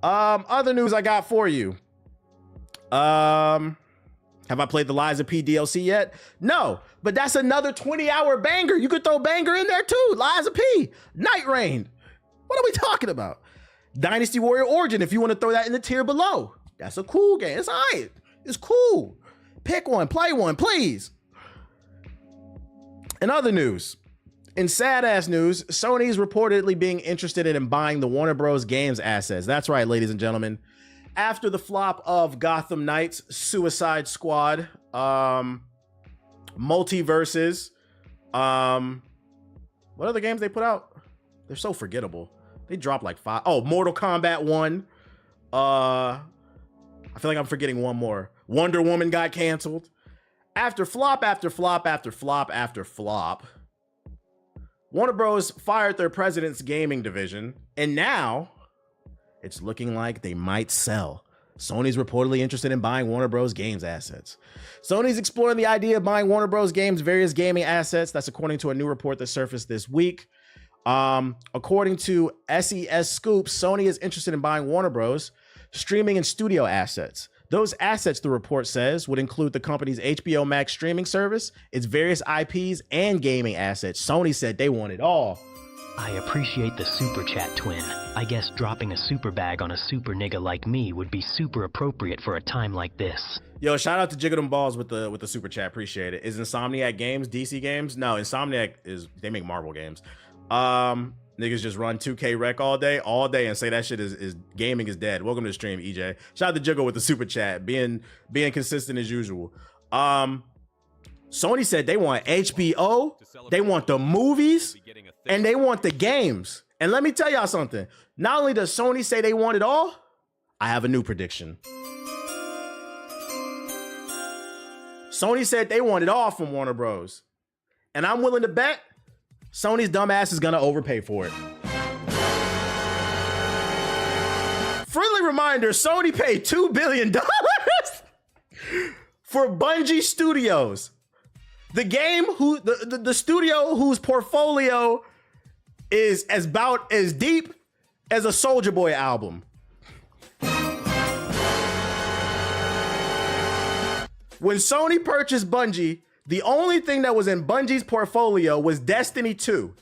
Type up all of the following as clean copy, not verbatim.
Other news I got for you. Have I played the Lies of P DLC yet? No, but that's another 20-hour banger. You could throw banger in there too. Lies of P, Night Rain. What are we talking about? Dynasty Warrior Origin, if you want to throw that in the tier below. That's a cool game. It's all right. It's cool. Pick one, play one, please. In other news, in sad ass news, Sony is reportedly being interested in buying the Warner Bros. Games assets. That's right, ladies and gentlemen. After the flop of Gotham Knights, Suicide Squad, Multiverses, what other games they put out? They're so forgettable. They dropped like 5. Oh, Mortal Kombat 1. I feel like I'm forgetting one more. Wonder Woman got canceled. After flop after flop after flop after flop, Warner Bros. Fired their president's gaming division, and now it's looking like they might sell. Sony's reportedly interested in buying Warner Bros. Games assets. Sony's exploring the idea of buying Warner Bros. Games' various gaming assets. That's according to a new report that surfaced this week. According to SES Scoop, Sony is interested in buying Warner Bros. Streaming and studio assets. Those assets, the report says, would include the company's HBO Max streaming service, its various IPs, and gaming assets. Sony said they want it all. I appreciate the super chat, twin. I guess dropping a super bag on a super nigga like me would be super appropriate for a time like this. Yo, shout out to Jiggle Them Balls with the super chat. Appreciate it. Is Insomniac Games DC games? No, Insomniac they make Marvel games. Niggas just run 2K Rec all day and say that shit is gaming is dead. Welcome to the stream, EJ. Shout out to Jiggle with the super chat, being consistent as usual. Sony said they want HBO, they want the movies, and they want the games. And let me tell y'all something. Not only does Sony say they want it all, I have a new prediction. Sony said they want it all from Warner Bros. And I'm willing to bet Sony's dumbass is gonna overpay for it. Friendly reminder, Sony paid $2 billion for Bungie Studios. The game the studio whose portfolio is about as deep as a Soulja Boy album. When Sony purchased Bungie, the only thing that was in Bungie's portfolio was Destiny 2.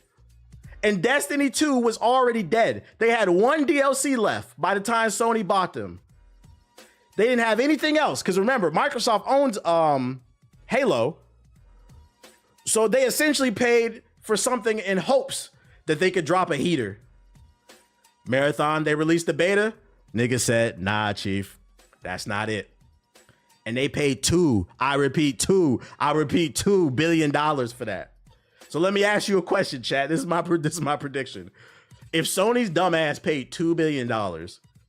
And Destiny 2 was already dead. They had one DLC left by the time Sony bought them. They didn't have anything else. Because remember, Microsoft owns Halo. So they essentially paid for something in hopes that they could drop a heater. Marathon, they released the beta. Nigga said, nah, chief, that's not it. And they paid $2 billion for that. So let me ask you a question, chat. This is my prediction. If Sony's dumbass paid $2 billion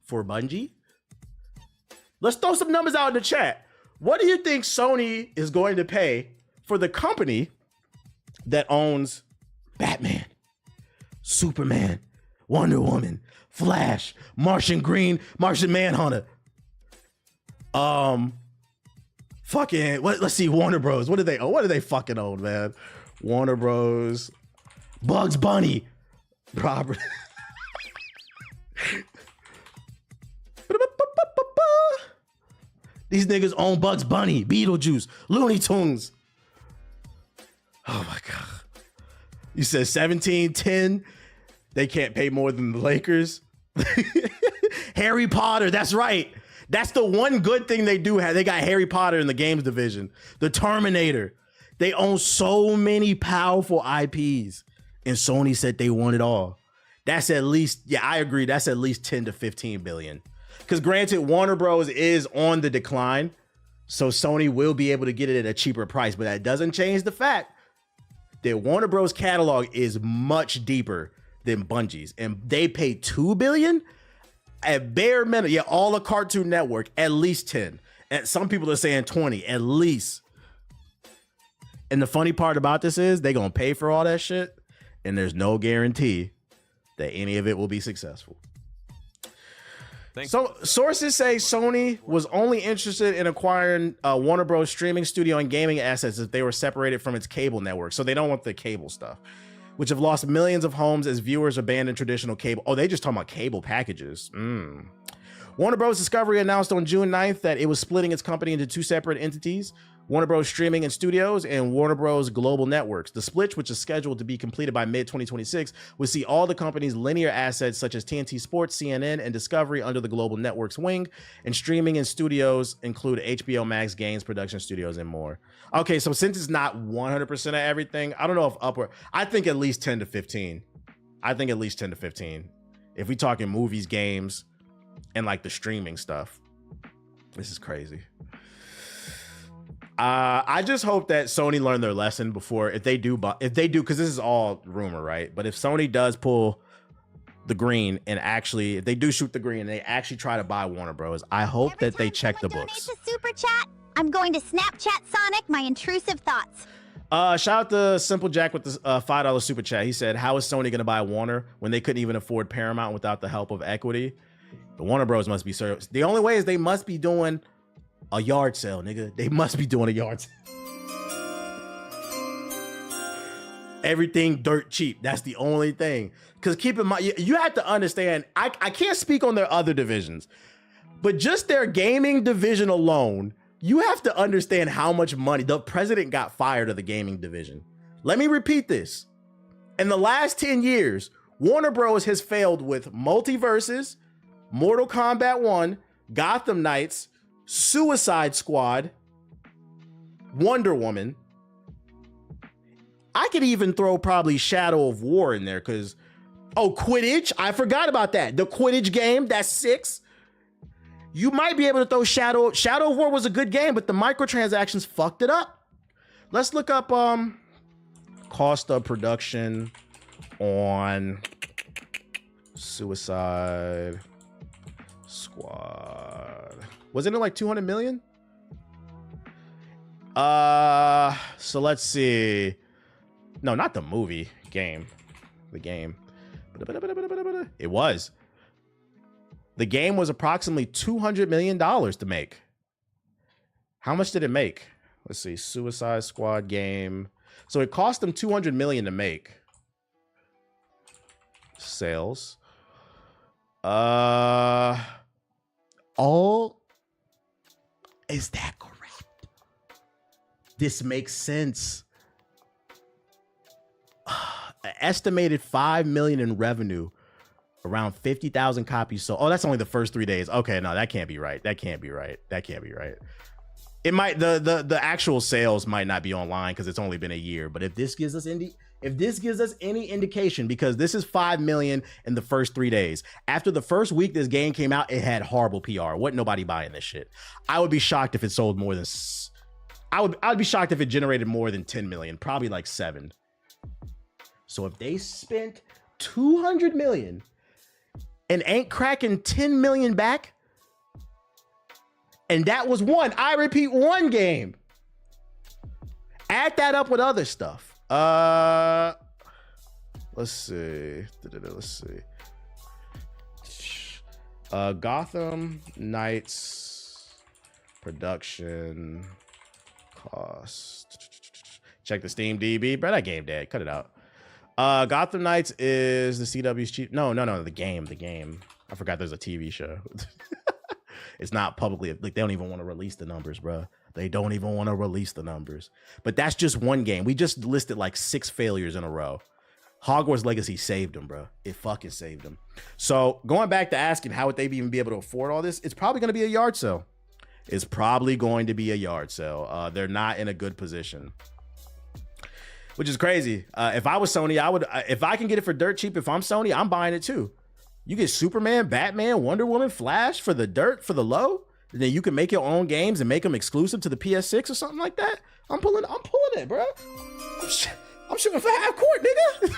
for Bungie, let's throw some numbers out in the chat. What do you think Sony is going to pay for the company that owns Batman, Superman, Wonder Woman, Flash, Martian Manhunter, let's see, Warner Bros. What do they fucking own, man? Warner Bros. Bugs Bunny. Robert. These niggas own Bugs Bunny, Beetlejuice, Looney Tunes. Oh my God. You said 17-10. They can't pay more than the Lakers. Harry Potter, that's right. That's the one good thing they do have. They got Harry Potter in the games division. The Terminator. They own so many powerful IPs. And Sony said they want it all. That's at least, yeah, I agree. That's at least 10 to 15 billion. Because granted, Warner Bros. Is on the decline. So Sony will be able to get it at a cheaper price. But that doesn't change the fact that Warner Bros. Catalog is much deeper than Bungie's. And they paid $2 billion? At bare minimum, yeah, all of Cartoon Network, at least 10. And some people are saying 20, at least. And the funny part about this is they're going to pay for all that shit, and there's no guarantee that any of it will be successful. So sources say Sony was only interested in acquiring Warner Bros. Streaming studio and gaming assets if they were separated from its cable network. So they don't want the cable stuff, which have lost millions of homes as viewers abandon traditional cable. Oh, they just talking about cable packages. Warner Bros. Discovery announced on June 9th that it was splitting its company into two separate entities, Warner Bros. Streaming and Studios and Warner Bros. Global Networks. The split, which is scheduled to be completed by mid-2026, will see all the company's linear assets such as TNT Sports, CNN, and Discovery under the Global Networks wing, and streaming and studios include HBO Max, games, production studios, and more. Okay, so since it's not 100% of everything, I don't know if upward. I think at least 10 to 15. I think at least 10 to 15. If we talking movies, games, and like the streaming stuff. This is crazy. I just hope that Sony learned their lesson before, if they do, because this is all rumor, right? But if Sony does pull the green and actually, if they do shoot the green and they actually try to buy Warner Bros., I hope that they check the books. To Super Chat, I'm going to Snapchat Sonic my intrusive thoughts. Shout out to Simple Jack with the $5 super chat. He said, how is Sony going to buy Warner when they couldn't even afford Paramount without the help of equity? The Warner Bros. Must be served. The only way is they must be doing a yard sale, nigga. They must be doing a yard sale. Everything dirt cheap. That's the only thing. Because keep in mind, you have to understand, I can't speak on their other divisions, but just their gaming division alone, you have to understand how much money the president got fired of the gaming division. Let me repeat this. In the last 10 years, Warner Bros. Has failed with Multiverses, Mortal Kombat 1, Gotham Knights, Suicide Squad, Wonder Woman. I could even throw probably Shadow of War in there because, Quidditch. I forgot about that. The Quidditch game, that's 6. You might be able to throw Shadow of War was a good game, but the microtransactions fucked it up. Let's look up cost of production on Suicide Squad. Wasn't it like 200 million? So let's see. No, not the movie. Game. The game. It was. The game was approximately $200 million to make. How much did it make? Let's see. Suicide Squad game. So it cost them $200 million to make. Sales. All. Is that correct? This makes sense. Estimated 5 million in revenue, around 50,000 copies sold. Oh, that's only the first 3 days. Okay, no, that can't be right. That can't be right. That can't be right. It might, the actual sales might not be online because it's only been a year. But if this gives us any indication, because this is 5 million in the first 3 days. After the first week this game came out, it had horrible PR. Wasn't nobody buying this shit. I would be shocked if it sold more than. I'd be shocked if it generated more than 10 million. Probably like 7. So if they spent 200 million and ain't cracking 10 million back, and that was one, I repeat, one game. Add that up with other stuff. Let's see. Gotham Knights production cost. Check the Steam DB. Bro, that game dead. Cut it out. Gotham Knights is the CW's cheap. No, the game. I forgot there's a TV show. It's not publicly, like, they don't even want to release the numbers, bro. They don't even want to release the numbers. But that's just one game. We just listed like 6 failures in a row. Hogwarts Legacy saved them, bro. It fucking saved them. So going back to asking how would they even be able to afford all this, it's probably going to be a yard sale. It's probably going to be a yard sale. They're not in a good position, which is crazy. If I was Sony, I would, if I can get it for dirt cheap, if I'm Sony, I'm buying it too. You get Superman, Batman, Wonder Woman, Flash for the dirt, for the low. And then you can make your own games and make them exclusive to the PS6 or something like that. I'm pulling it, bro. I'm shooting for half court, nigga. I'm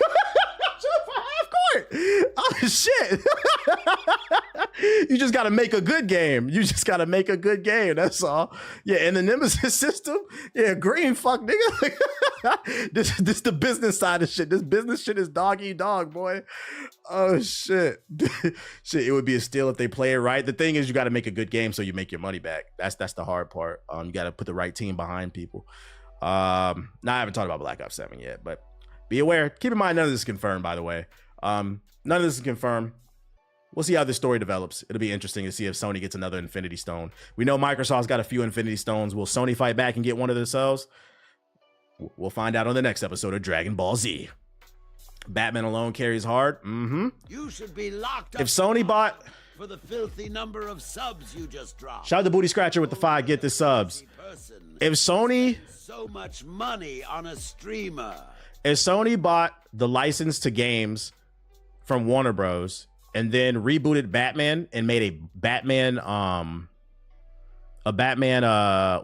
shooting for half court. Oh, shit. You just got to make a good game. That's all. Yeah, in the Nemesis system, yeah, green, fuck, nigga. This the business side of shit. This business shit is dog eat dog, boy. Oh, shit. Shit, it would be a steal if they play it right. The thing is, you got to make a good game so you make your money back. That's the hard part. You got to put the right team behind people. Now I haven't talked about Black Ops 7 yet, but be aware. Keep in mind, none of this is confirmed, by the way. None of this is confirmed. we'll see how this story develops. It'll be interesting to see if Sony gets another Infinity Stone. We know Microsoft's got a few Infinity Stones. Will Sony fight back and get one of themselves? We'll find out on the next episode of Dragon Ball Z. Batman alone carries hard. You should be locked up. If Sony bought... for the filthy number of subs you just dropped. Shout out to Booty Scratcher with the 5 get the subs. If Sony... so much money on a streamer. If Sony bought the license to games from Warner Bros. And then rebooted Batman and made a Batman,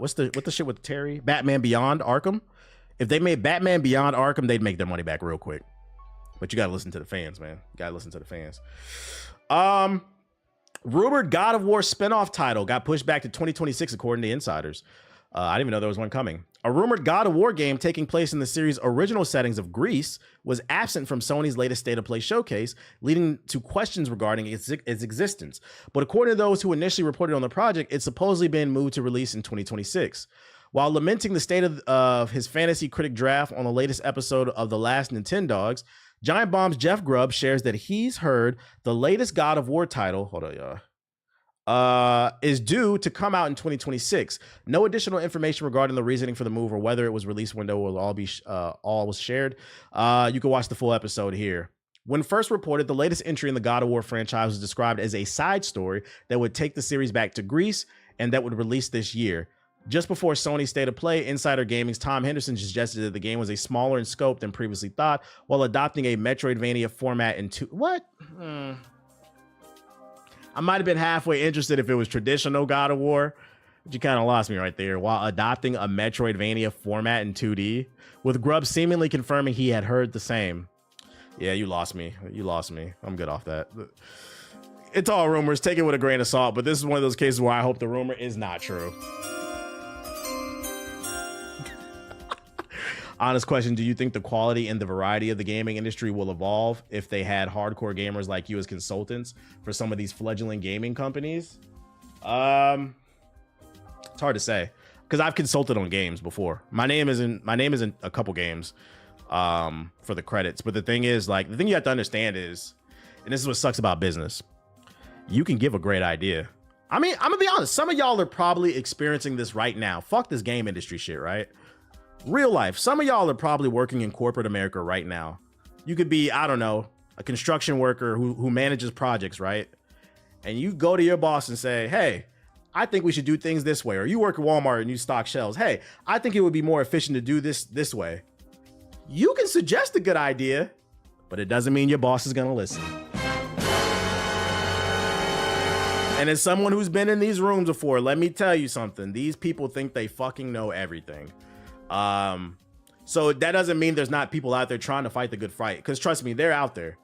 what's the shit with Terry? Batman Beyond Arkham. If they made Batman Beyond Arkham, they'd make their money back real quick. But you gotta listen to the fans, man. You gotta listen to the fans. Rumored God of War spinoff title got pushed back to 2026, according to insiders. I didn't even know there was one coming. A rumored God of War game taking place in the series' original settings of Greece was absent from Sony's latest State of Play showcase, leading to questions regarding its existence. But according to those who initially reported on the project, it's supposedly been moved to release in 2026. While lamenting the state of his fantasy critic draft on the latest episode of The Last Nintendogs, Giant Bomb's Jeff Grubb shares that he's heard the latest God of War title, hold on, y'all, is due to come out in 2026. No additional information regarding the reasoning for the move or whether it was release window will all was shared. You can watch the full episode here. When first reported, the latest entry in the God of War franchise was described as a side story that would take the series back to Greece and that would release this year. Just before Sony's State of Play, Insider Gaming's Tom Henderson suggested that the game was a smaller in scope than previously thought, while adopting a Metroidvania format into what? I might have been halfway interested if it was traditional God of War, but you kind of lost me right there. While adopting a Metroidvania format in 2D, with Grubb seemingly confirming he had heard the same. Yeah, you lost me. You lost me. I'm good off that. It's all rumors. Take it with a grain of salt, but this is one of those cases where I hope the rumor is not true. Honest question, do you think the quality and the variety of the gaming industry will evolve if they had hardcore gamers like you as consultants for some of these fledgling gaming companies? It's hard to say because I've consulted on games before. My name is in a couple games for the credits. But the thing is, like, the thing you have to understand is, and this is what sucks about business, you can give a great idea. I mean, I'm gonna be honest, some of y'all are probably experiencing this right now. Fuck this game industry shit, right? Real life. Some of y'all are probably working in corporate America right now. You could be, I don't know, a construction worker who manages projects, right? And you go to your boss and say, hey, I think we should do things this way. Or you work at Walmart and you stock shelves. Hey, I think it would be more efficient to do this way. You can suggest a good idea, but it doesn't mean your boss is going to listen. And as someone who's been in these rooms before, let me tell you something. These people think they fucking know everything. So that doesn't mean there's not people out there trying to fight the good fight, because trust me, they're out there.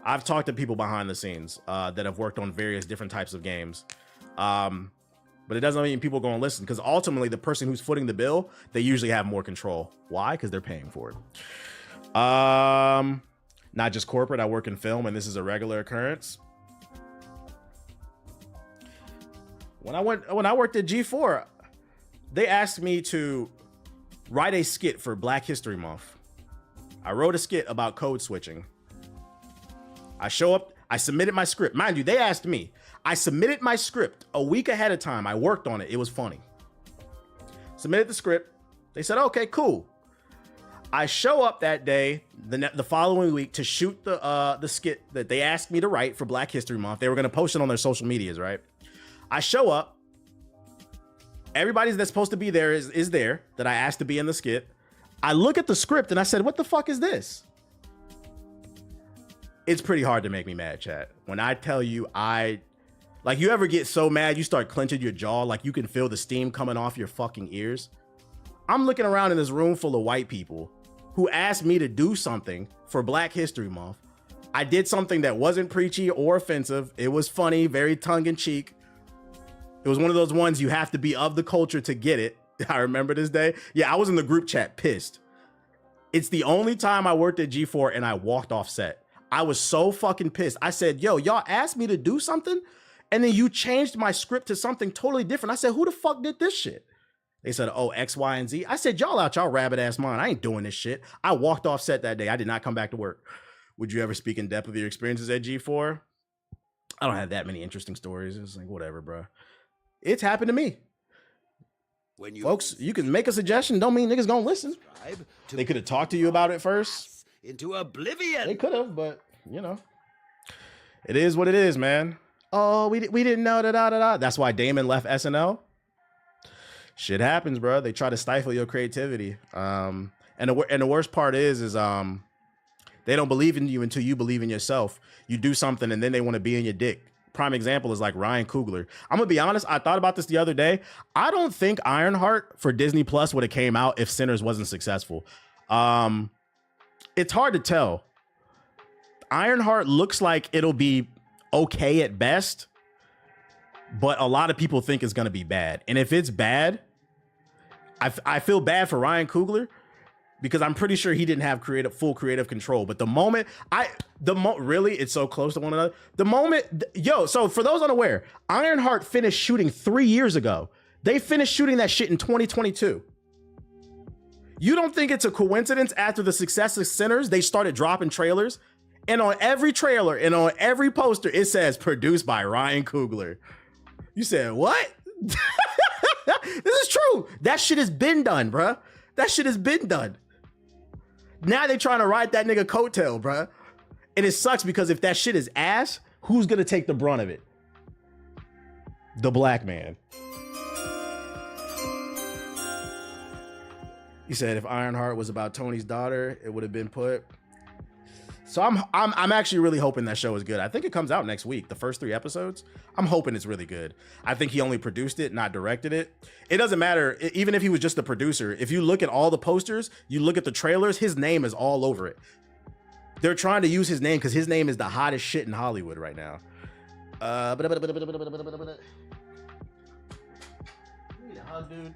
I've talked to people behind the scenes that have worked on various different types of games, but it doesn't mean people are going to listen, because ultimately the person who's footing the bill, they usually have more control. Why? Because they're paying for it. Not just corporate. I work in film, and this is a regular occurrence. When I worked at G4, they asked me to write a skit for Black History Month. I wrote a skit about code switching. I show up, I submitted my script. Mind you, they asked me. I submitted my script a week ahead of time. I worked on it. It was funny. Submitted the script. They said, okay, cool. I show up that day, the following week, to shoot the skit that they asked me to write for Black History Month. They were going to post it on their social medias, right? I show up. Everybody that's supposed to be there is there that I asked to be in the skit. I look at the script and I said, what the fuck is this? It's pretty hard to make me mad, chat. When I tell you, like, you ever get so mad you start clenching your jaw, like you can feel the steam coming off your fucking ears? I'm looking around in this room full of white people who asked me to do something for Black History Month. I did something that wasn't preachy or offensive. It was funny, very tongue-in-cheek. It was one of those ones you have to be of the culture to get it. I remember this day. Yeah, I was in the group chat pissed. It's the only time I worked at G4 and I walked off set. I was so fucking pissed. I said, yo, y'all asked me to do something and then you changed my script to something totally different. I said, who the fuck did this shit? They said, oh, X, Y, and Z. I said, y'all out y'all rabbit ass mind. I ain't doing this shit. I walked off set that day. I did not come back to work. Would you ever speak in depth of your experiences at G4? I don't have that many interesting stories. It's like, whatever, bro. It's happened to me. When you Folks, you can make a suggestion. Don't mean niggas gonna listen. subscribe to They could have talked to you about it first. into oblivion. They could have, but, you know. It is what it is, man. Oh, we didn't know da-da-da-da. That's why Damon left SNL. Shit happens, bro. They try to stifle your creativity. And the worst part is they don't believe in you until you believe in yourself. You do something and then they want to be in your dick. Prime example is like Ryan Coogler. I'm gonna be honest. I thought about this the other day. I don't think Ironheart for Disney Plus would have came out if Sinners wasn't successful. It's hard to tell. Ironheart looks like it'll be okay at best, but a lot of people think it's gonna be bad. And if it's bad, I feel bad for Ryan Coogler because I'm pretty sure he didn't have full creative control. But really, it's so close to one another. So for those unaware, Ironheart finished shooting 3 years ago. They finished shooting that shit in 2022. You don't think it's a coincidence after the success of Sinners, they started dropping trailers? And on every trailer and on every poster, it says produced by Ryan Coogler. You said, what? This is true. That shit has been done, bruh. That shit has been done. Now they trying to ride that nigga coattail, bruh. And it sucks because if that shit is ass, who's gonna take the brunt of it? The black man. He said if Ironheart was about Tony's daughter, it would have been put. So I'm actually really hoping that show is good. I think it comes out next week, the first 3 episodes. I'm hoping it's really good. I think he only produced it, not directed it. It doesn't matter, even if he was just the producer. If you look at all the posters, you look at the trailers, his name is all over it. They're trying to use his name because his name is the hottest shit in Hollywood right now. Dude.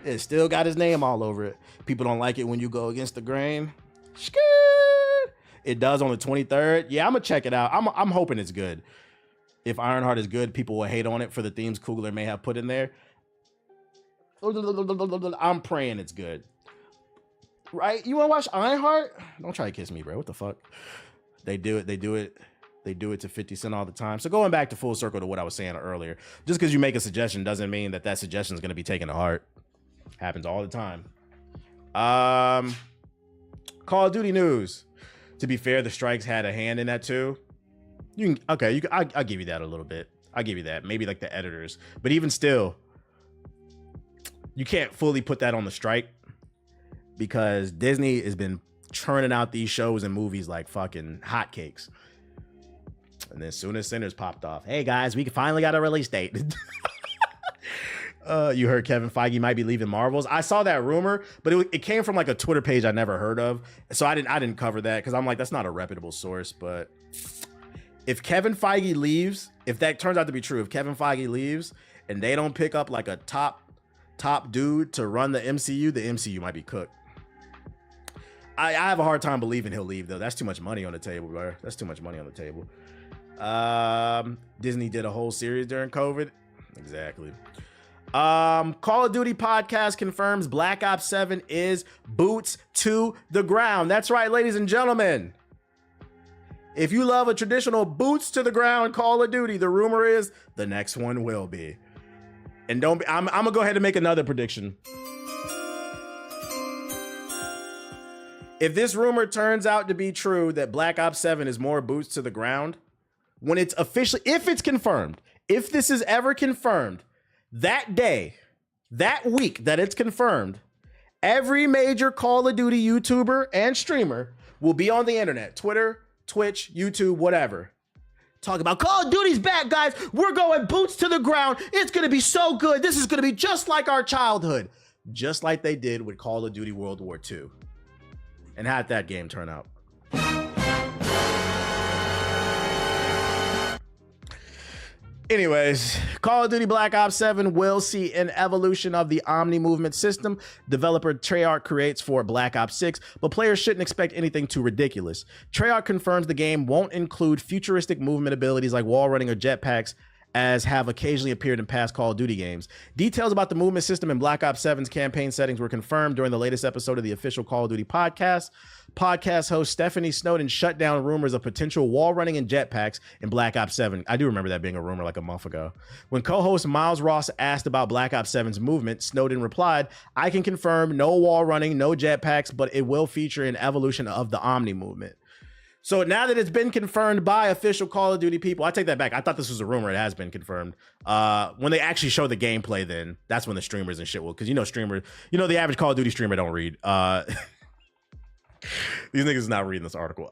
It still got his name all over it. People don't like it when you go against the grain. It does on the 23rd. Yeah, I'm gonna check it out. I'm hoping it's good. If Ironheart is good, people will hate on it for the themes Coogler may have put in there. I'm praying it's good. Right? You wanna watch Ironheart? Don't try to kiss me, bro. What the fuck? They do it to 50 Cent all the time. So going back to full circle to what I was saying earlier, just because you make a suggestion doesn't mean that suggestion is gonna be taken to heart. Happens all the time. Call of Duty news. To be fair, the strikes had a hand in that too. I'll give you that a little bit. I'll give you that. Maybe like the editors, but even still, you can't fully put that on the strike because Disney has been churning out these shows and movies like fucking hotcakes. And then as soon as Sinners popped off, hey guys, we finally got a release date. You heard Kevin Feige might be leaving Marvels. I saw that rumor, but it came from like a Twitter page I never heard of. So I didn't cover that because I'm like, that's not a reputable source. But if Kevin Feige leaves, if that turns out to be true, if Kevin Feige leaves and they don't pick up like a top dude to run the MCU might be cooked. I have a hard time believing he'll leave though. That's too much money on the table, bro. That's too much money on the table. Disney did a whole series during COVID. Exactly. Call of Duty podcast confirms Black Ops 7 is boots to the ground. That's right, ladies and gentlemen. If you love a traditional boots to the ground Call of Duty, the rumor is the next one will be. And I'm gonna go ahead and make another prediction. If this rumor turns out to be true that Black Ops 7 is more boots to the ground, when it's officially, if it's confirmed, if this is ever confirmed, that day, that week that it's confirmed, every major Call of Duty YouTuber and streamer will be on the internet, Twitter, Twitch, YouTube, whatever. Talk about Call of Duty's back, guys. We're going boots to the ground. It's going to be so good. This is going to be just like our childhood. Just like they did with Call of Duty World War II. And how'd that game turn out? Anyways, Call of Duty Black Ops 7 will see an evolution of the Omni movement system developer Treyarch creates for Black Ops 6, but players shouldn't expect anything too ridiculous. Treyarch confirms the game won't include futuristic movement abilities like wall running or jetpacks, as have occasionally appeared in past Call of Duty games. Details about the movement system in Black Ops 7's campaign settings were confirmed during the latest episode of the official Call of Duty podcast. podcast host Stephanie Snowden shut down rumors of potential wall running and jetpacks in Black Ops 7. I do remember that being a rumor like a month ago. When co-host Miles Ross asked about Black Ops 7's movement, Snowden replied, "I can confirm no wall running, no jetpacks, but it will feature an evolution of the Omni movement." So now that it's been confirmed by official Call of Duty people, I take that back. I thought this was a rumor. It has been confirmed. When they actually show the gameplay, then that's when the streamers and shit will, because the average Call of Duty streamer don't read. These niggas is not reading this article.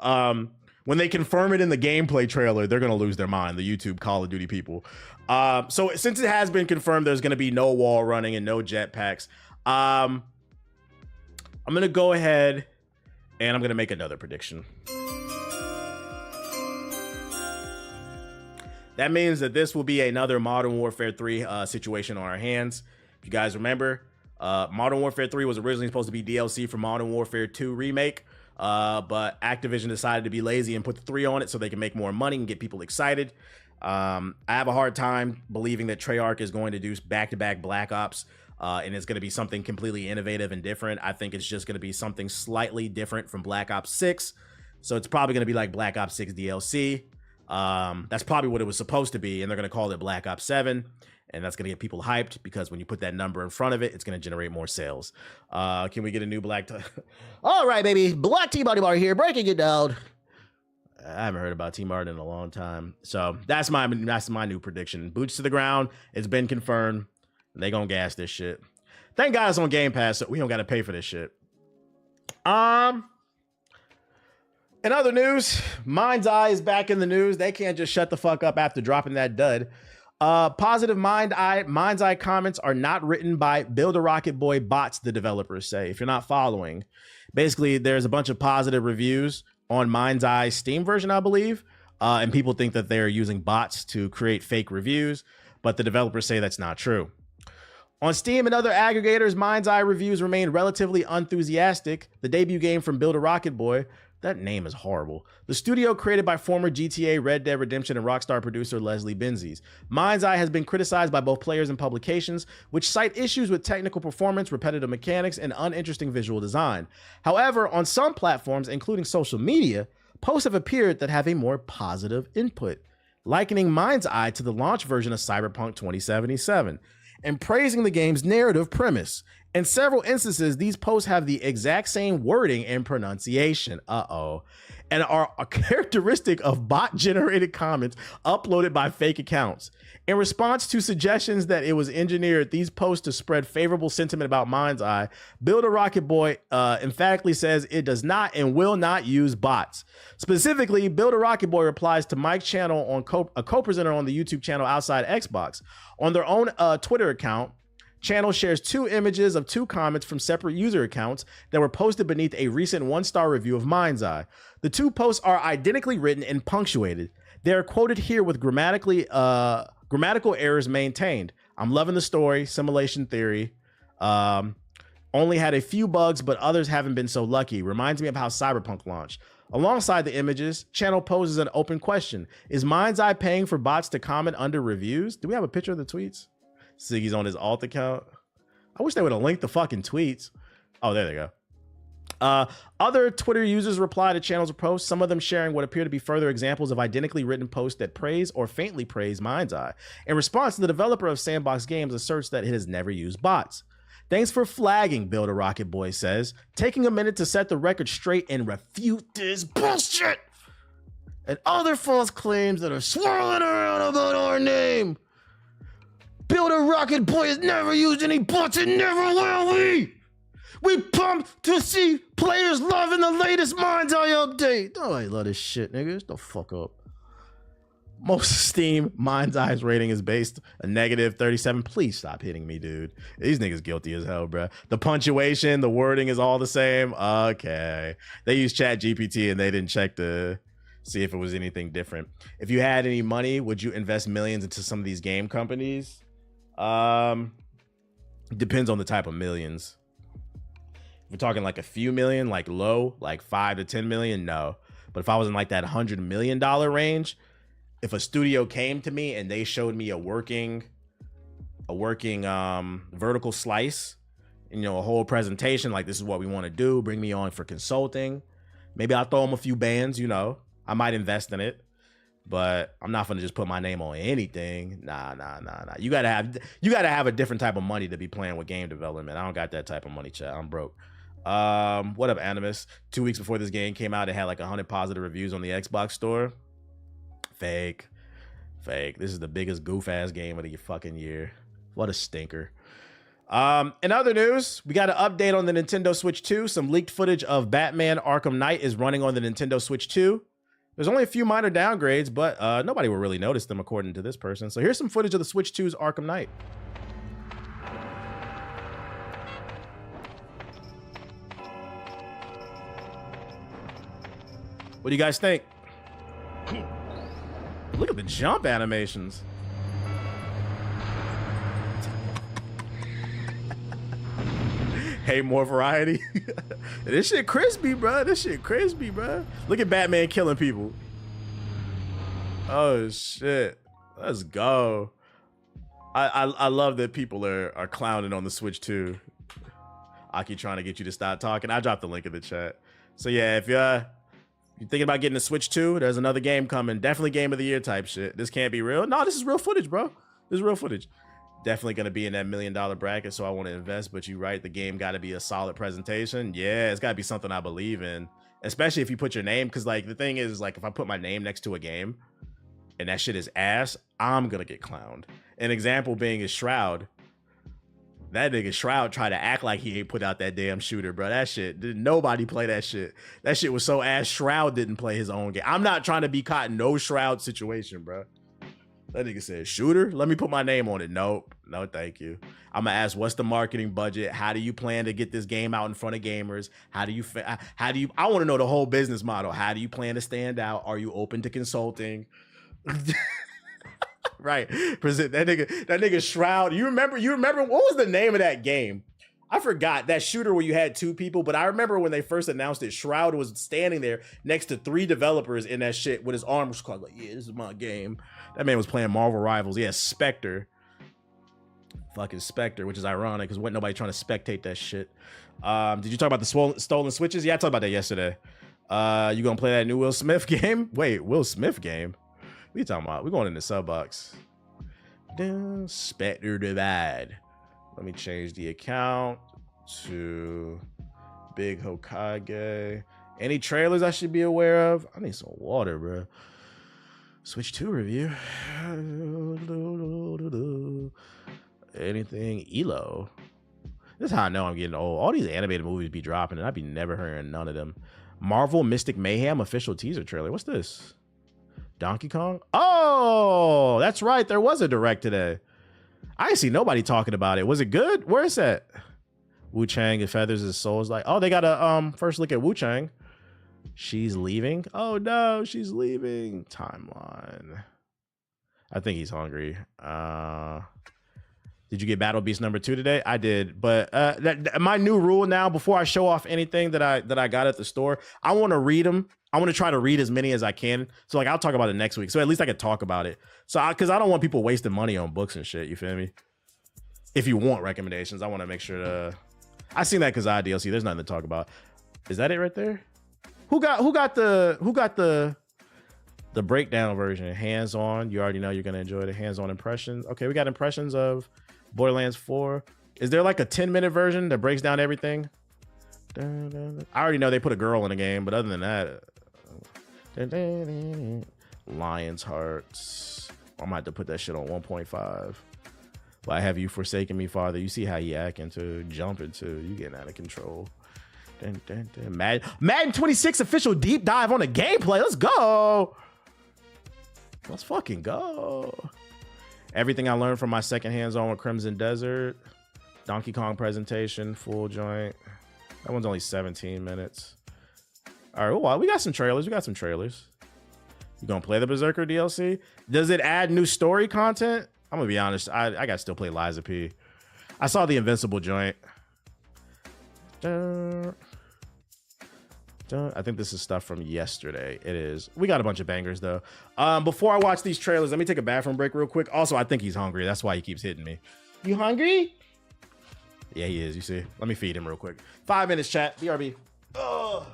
When they confirm it in the gameplay trailer, they're gonna lose their mind. The YouTube Call of Duty people. So since it has been confirmed, there's gonna be no wall running and no jetpacks. I'm gonna go ahead and I'm gonna make another prediction. That means that this will be another Modern Warfare 3 situation on our hands. If you guys remember, Modern Warfare 3 was originally supposed to be DLC for Modern Warfare 2 Remake, but Activision decided to be lazy and put the 3 on it so they can make more money and get people excited. I have a hard time believing that Treyarch is going to do back-to-back Black Ops, and it's going to be something completely innovative and different. I think it's just going to be something slightly different from Black Ops 6. So it's probably going to be like Black Ops 6 DLC. That's probably what it was supposed to be, and they're going to call it Black Ops 7, and that's going to get people hyped because when you put that number in front of it, it's going to generate more sales. Can we get a new Black All right, baby. Black T-Body Bar here, breaking it down. I haven't heard about T-Mart in a long time. So that's my new prediction. Boots to the ground. It's been confirmed. They gonna gas this shit. Thank God it's on Game Pass, so we don't got to pay for this shit. In other news, Mind's Eye is back in the news. They can't just shut the fuck up after dropping that dud. Positive Mind's Eye comments are not written by Build a Rocket Boy bots, the developers say. If you're not following, basically there's a bunch of positive reviews on Mind's Eye's Steam version, I believe. And people think that they're using bots to create fake reviews, but the developers say that's not true. On Steam and other aggregators, Mind's Eye reviews remain relatively enthusiastic. The debut game from Build a Rocket Boy, that name is horrible. The studio created by former GTA, Red Dead Redemption, and Rockstar producer Leslie Benzies. Mind's Eye has been criticized by both players and publications, which cite issues with technical performance, repetitive mechanics, and uninteresting visual design. However, on some platforms, including social media, posts have appeared that have a more positive input, likening Mind's Eye to the launch version of Cyberpunk 2077, and praising the game's narrative premise. In several instances, these posts have the exact same wording and pronunciation, and are a characteristic of bot-generated comments uploaded by fake accounts. In response to suggestions that it was engineered these posts to spread favorable sentiment about Mind's Eye, Build a Rocket Boy emphatically says it does not and will not use bots. Specifically, Build a Rocket Boy replies to Mike's channel on a co-presenter on the YouTube channel Outside Xbox. On their own Twitter account, channel shares 2 images of 2 comments from separate user accounts that were posted beneath a recent 1-star review of Mind's Eye. The 2 posts are identically written and punctuated. They are quoted here with grammatical errors maintained. I'm loving the story, simulation theory. Only had a few bugs, but others haven't been so lucky. Reminds me of how Cyberpunk launched. Alongside the images, channel poses an open question. Is Mind's Eye paying for bots to comment under reviews? Do we have a picture of the tweets? Siggy's on his alt account. I wish they would have linked the fucking tweets. Oh, there they go. Other Twitter users reply to channels of posts, some of them sharing what appear to be further examples of identically written posts that praise or faintly praise Mind's Eye. In response, the developer of Sandbox Games asserts that it has never used bots. Thanks for flagging, Build a Rocket Boy says, taking a minute to set the record straight and refute this bullshit and other false claims that are swirling around about our name. Build a Rocket Boy has never used any bots and never will we. We pumped to see players loving the latest Mind's Eye update. Oh, I love this shit, niggas. The fuck up. Most Steam Mind's Eye's rating is based a -37. Please stop hitting me, dude. These niggas guilty as hell, bro. The punctuation, the wording is all the same. Okay. They use Chat GPT and they didn't check to see if it was anything different. If you had any money, would you invest millions into some of these game companies? Depends on the type of millions. If we're talking like a few million, like low, like 5 to 10 million, no. But if I was in like that $100 million range, if a studio came to me and they showed me a working vertical slice, and, you know, a whole presentation, like this is what we want to do, bring me on for consulting, Maybe I'll throw him a few bands, you know. I might invest in it, but I'm not gonna just put my name on anything. Nah. You gotta have a different type of money to be playing with game development. I don't got that type of money, chat. I'm broke. What up, Animus? 2 weeks before this game came out, it had like 100 positive reviews on the Xbox store. Fake. This is the biggest goof ass game of the fucking year. What a stinker. In other news, we got an update on the Nintendo Switch 2. Some leaked footage of Batman Arkham Knight is running on the Nintendo Switch 2. There's only a few minor downgrades, but nobody will really notice them according to this person. So here's some footage of the Switch 2's Arkham Knight. What do you guys think? Look at the jump animations. Hey, more variety. This shit crispy, bro. Look at Batman killing people. Oh shit. Let's go. I love that people are clowning on the Switch 2. Aki trying to get you to stop talking. I dropped the link in the chat. So yeah, if you're thinking about getting a Switch 2, there's another game coming. Definitely game of the year type shit. This can't be real. No, this is real footage, bro. This is real footage. Definitely going to be in that $1 million bracket, so I want to invest. But you're right, the game got to be a solid presentation. Yeah, it's got to be something I believe in, especially if you put your name. Because like the thing is, like if I put my name next to a game and that shit is ass, I'm going to get clowned. An example being is Shroud. That nigga Shroud tried to act like he ain't put out that damn shooter, bro. That shit, did nobody play that shit. That shit was so ass. Shroud didn't play his own game. I'm not trying to be caught in no Shroud situation, bro. That nigga said, shooter? Let me put my name on it. Nope. No, thank you. I'm going to ask, what's the marketing budget? How do you plan to get this game out in front of gamers? I want to know the whole business model. How do you plan to stand out? Are you open to consulting? Right. Present that nigga Shroud. You remember what was the name of that game? I forgot that shooter where you had two people, but I remember when they first announced it, Shroud was standing there next to 3 developers in that shit with his arms crossed, like, yeah, this is my game. That man was playing Marvel Rivals. Yeah, Spectre. Fucking Spectre, which is ironic because wasn't nobody trying to spectate that shit. Did you talk about the stolen switches? Yeah, I talked about that yesterday. You gonna play that new Will Smith game? Wait, Will Smith game? What are you talking about? We're going in the sub box. Spectre Divide. Let me change the account to Big Hokage. Any trailers I should be aware of? I need some water, bro. Switch 2 review. Anything Elo. This is how I know I'm getting old. All these animated movies be dropping and I be never hearing none of them. Marvel Mystic Mayhem official teaser trailer. What's this? Donkey Kong? Oh, that's right. There was a direct today. I ain't see nobody talking about it. Was it good? Where is that? Wu Chang and Feathers His Souls. Like, oh, they got a first look at Wu Chang. She's leaving. Oh no, she's leaving. Timeline. I think he's hungry. Did you get Battle Beast number 2 today? I did, but my new rule now, before I show off anything that I got at the store, I want to read them. I want to try to read as many as I can. So like I'll talk about it next week. So at least I could talk about it. So because I don't want people wasting money on books and shit. You feel me? If you want recommendations, I want to make sure to. I seen that because I DLC. There's nothing to talk about. Is that it right there? Who got the breakdown version? Hands on. You already know you're gonna enjoy the hands-on impressions. Okay, we got impressions of Borderlands 4. Is there like a 10-minute version that breaks down everything? I already know they put a girl in the game, but other than that, Lion's Hearts. I'm gonna have to put that shit on 1.5. Why have you forsaken me, Father? You see how you acting to jumping to. You getting out of control. Madden 26 official deep dive on the gameplay. Let's go. Let's fucking go. Everything I learned from my second hands-on with Crimson Desert. Donkey Kong presentation, full joint. That one's only 17 minutes. All right, well, we got some trailers. You gonna play the Berserker DLC? Does it add new story content? I'm gonna be honest. I gotta still play Liza P. I saw the Invincible joint. I think this is stuff from yesterday. It is. We got a bunch of bangers though. Before I watch these trailers, let me take a bathroom break real quick. Also, I think he's hungry. That's why he keeps hitting me. You hungry? Yeah, he is. You see. Let me feed him real quick. 5 minutes, chat. BRB. Ugh.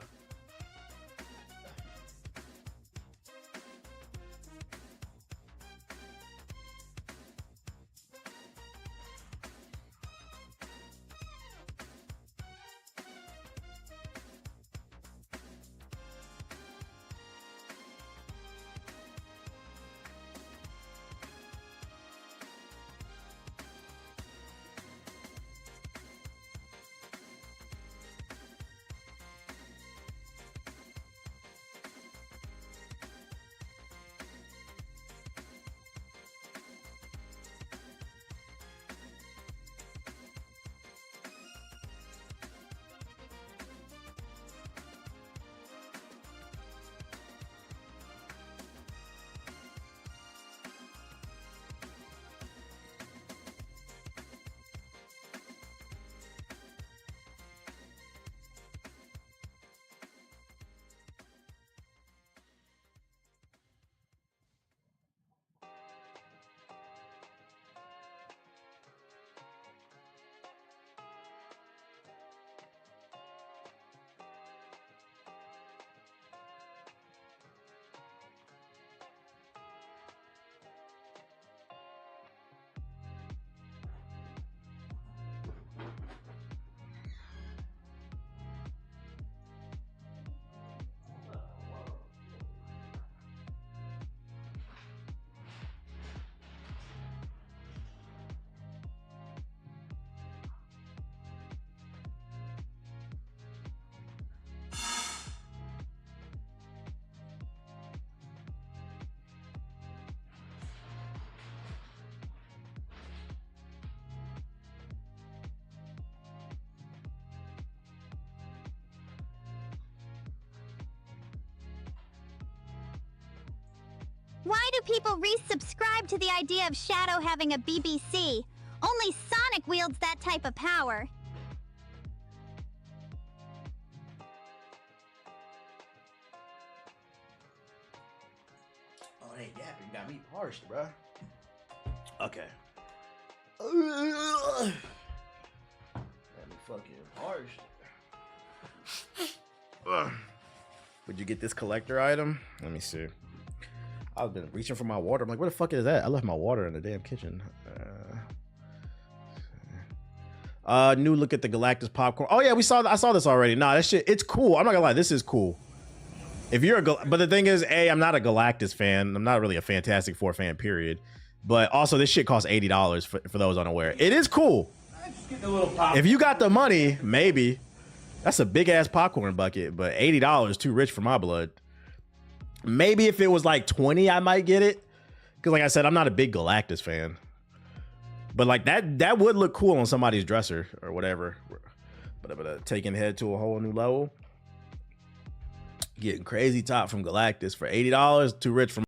Why do people resubscribe to the idea of Shadow having a BBC? Only Sonic wields that type of power. Oh, hey, yapping got me parched, bro. Okay. Got me fucking parched. Would you get this collector item? Let me see. I've been reaching for my water. I'm like, where the fuck is that? I left my water in the damn kitchen. New look at the Galactus popcorn. Oh yeah, I saw this already. Nah, that shit, it's cool. I'm not gonna lie, this is cool. If you're but the thing is, I'm not a Galactus fan. I'm not really a Fantastic Four fan, period. But also, this shit costs $80 for those unaware. It is cool. If you got the money, maybe. That's a big ass popcorn bucket, but $80 too rich for my blood. Maybe if it was like 20, I might get it. Because like I said, I'm not a big Galactus fan. But like that would look cool on somebody's dresser or whatever. But taking head to a whole new level. Getting crazy top from Galactus for $80, too rich for